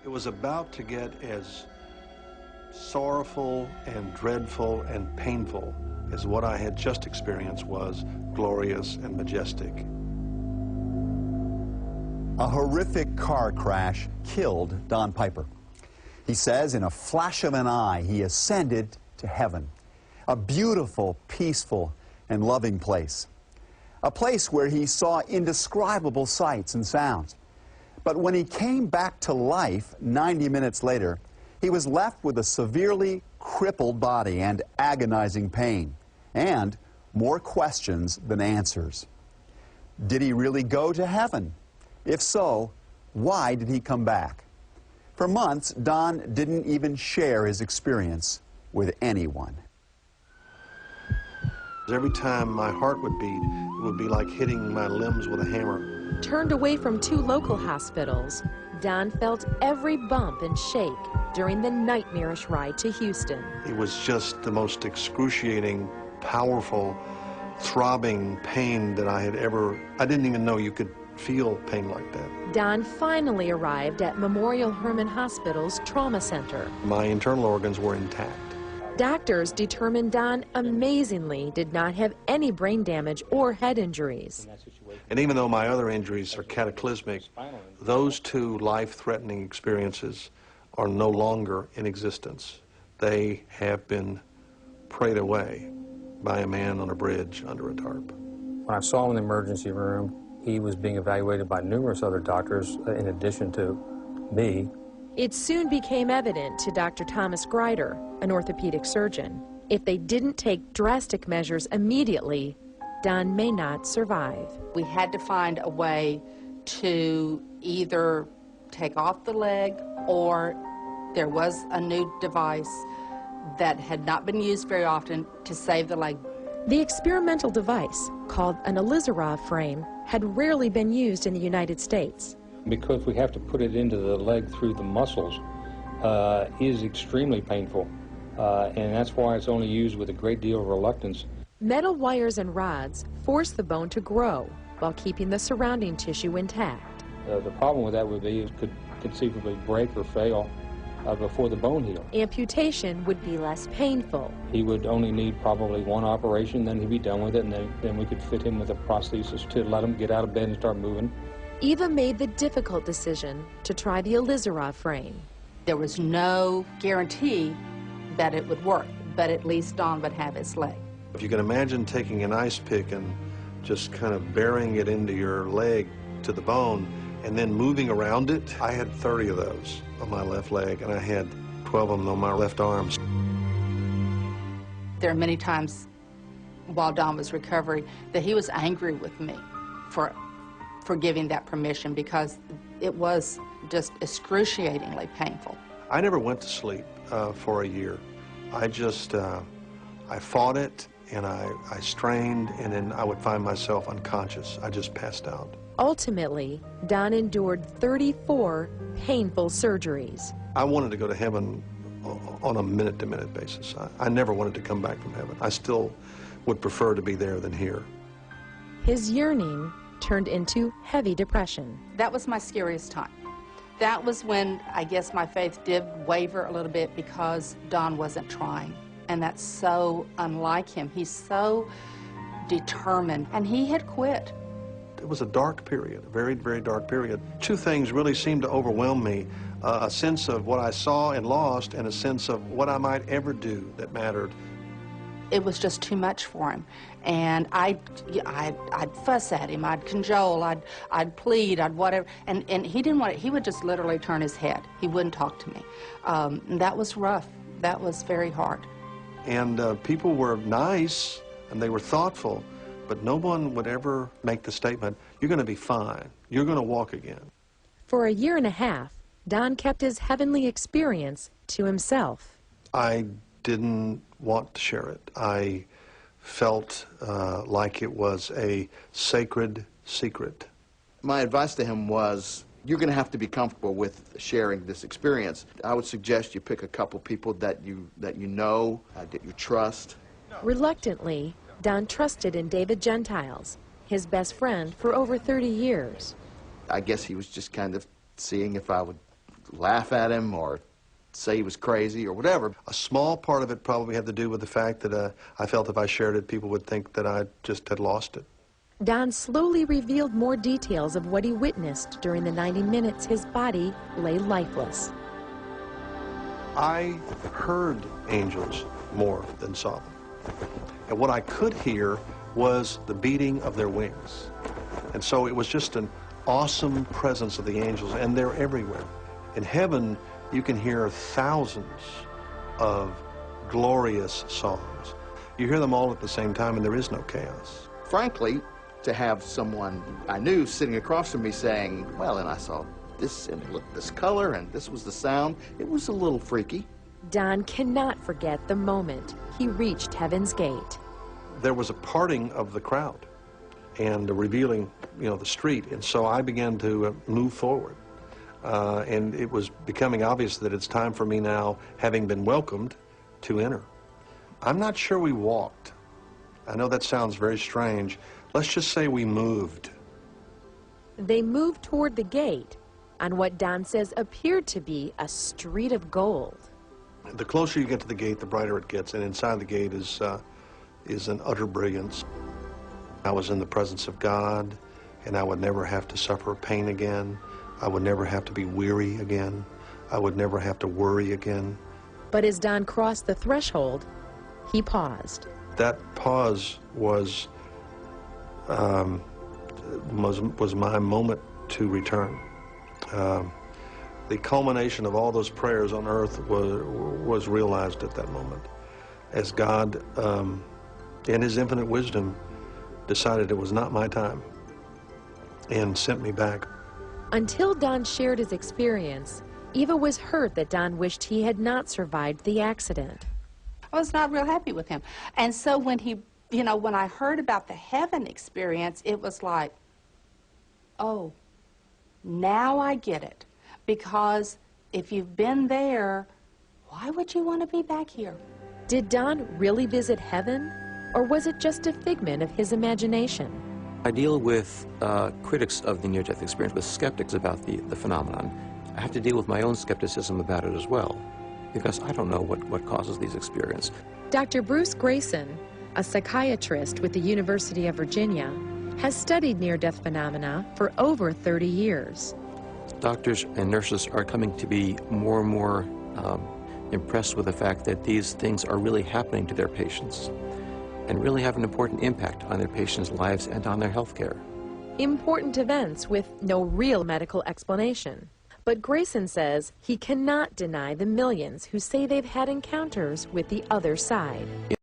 It was about to get as sorrowful and dreadful and painful as what I had just experienced was glorious and majestic. A horrific car crash killed Don Piper. He says in a flash of an eye, he ascended to heaven, a beautiful, peaceful, and loving place. A place where he saw indescribable sights and sounds. But when he came back to life 90 minutes later, he was left with a severely crippled body and agonizing pain, and more questions than answers. Did he really go to heaven? If so, why did he come back? For months, Don didn't even share his experience with anyone. Every time my heart would beat, it would be like hitting my limbs with a hammer. Turned away from 2 local hospitals, Don felt every bump and shake during the nightmarish ride to Houston. It was just the most excruciating, powerful, throbbing pain that I didn't even know you could feel pain like that. Don finally arrived at Memorial Hermann Hospital's trauma center. My internal organs were intact. Doctors determined Don amazingly did not have any brain damage or head injuries. And even though my other injuries are cataclysmic, those 2 life-threatening experiences are no longer in existence. They have been prayed away by a man on a bridge under a tarp. When I saw him in the emergency room, he was being evaluated by numerous other doctors in addition to me. It soon became evident to Dr. Thomas Greider, an orthopedic surgeon, if they didn't take drastic measures immediately, Don may not survive. We had to find a way to either take off the leg, or there was a new device that had not been used very often to save the leg. The experimental device, called an Elizarov frame, had rarely been used in the United States. Because we have to put it into the leg through the muscles, is extremely painful, and that's why it's only used with a great deal of reluctance. Metal wires and rods force the bone to grow while keeping the surrounding tissue intact. The problem with that would be it could conceivably break or fail before the bone healed. Amputation would be less painful. He would only need probably 1 operation, then he'd be done with it, and then we could fit him with a prosthesis to let him get out of bed and start moving. Eva made the difficult decision to try the Elizarov frame. There was no guarantee that it would work, but at least Don would have his leg. If you can imagine taking an ice pick and just kind of burying it into your leg to the bone and then moving around it, I had 30 of those on my left leg, and I had 12 of them on my left arm. There are many times while Don was recovering that he was angry with me for giving that permission, because it was just excruciatingly painful. I never went to sleep for a year. I just, I fought it, and I strained, and then I would find myself unconscious. I just passed out. Ultimately, Don endured 34 painful surgeries. I wanted to go to heaven on a minute-to-minute basis. I never wanted to come back from heaven. I still would prefer to be there than here. His yearning turned into heavy depression. That was my scariest time. That was when I guess my faith did waver a little bit, because Don wasn't trying. And that's so unlike him. He's so determined, and he had quit. It was a dark period, a very, very dark period. 2 things really seemed to overwhelm me, a sense of what I saw and lost, and a sense of what I might ever do that mattered. It was just too much for him. And I'd fuss at him, I'd cajole, I'd plead, I'd whatever. And he didn't want it. He would just literally turn his head. He wouldn't talk to me. And that was rough. That was very hard. And people were nice, and they were thoughtful, but no one would ever make the statement, "You're going to be fine. You're going to walk again." For a year and a half, Don kept his heavenly experience to himself. I didn't want to share it. I felt like it was a sacred secret. My advice to him was, you're going to have to be comfortable with sharing this experience. I would suggest you pick a couple people that you know, that you trust. Reluctantly, Don trusted in David Gentiles, his best friend for over 30 years. I guess he was just kind of seeing if I would laugh at him or say he was crazy or whatever. A small part of it probably had to do with the fact that I felt if I shared it, people would think that I just had lost it. Don slowly revealed more details of what he witnessed during the 90 minutes his body lay lifeless. I heard angels more than saw them. And what I could hear was the beating of their wings. And so it was just an awesome presence of the angels, and they're everywhere. In heaven, you can hear thousands of glorious songs. You hear them all at the same time, and there is no chaos. Frankly, to have someone I knew sitting across from me saying, well, and I saw this, and it looked this color, and this was the sound, it was a little freaky. Don cannot forget the moment he reached Heaven's Gate. There was a parting of the crowd and a revealing, the street, and so I began to move forward. And it was becoming obvious that it's time for me now, having been welcomed, to enter. I'm not sure we walked. I know that sounds very strange. Let's just say we moved. They moved toward the gate on what Don says appeared to be a street of gold. The closer you get to the gate, the brighter it gets, and inside the gate is an utter brilliance. I was in the presence of God, and I would never have to suffer pain again. I would never have to be weary again. I would never have to worry again. But as Don crossed the threshold, he paused. That pause was my moment to return. The culmination of all those prayers on earth was realized at that moment, as God, in His infinite wisdom, decided it was not my time and sent me back. Until Don shared his experience, Eva was hurt that Don wished he had not survived the accident. I was not real happy with him. And so when when I heard about the heaven experience, it was like, oh, now I get it. Because if you've been there, why would you want to be back here? Did Don really visit heaven, or was it just a figment of his imagination? I deal with critics of the near-death experience, with skeptics about the phenomenon. I have to deal with my own skepticism about it as well, because I don't know what causes these experiences. Dr. Bruce Grayson, a psychiatrist with the University of Virginia, has studied near-death phenomena for over 30 years. Doctors and nurses are coming to be more and more impressed with the fact that these things are really happening to their patients and really have an important impact on their patients' lives and on their health care. Important events with no real medical explanation. But Grayson says he cannot deny the millions who say they've had encounters with the other side.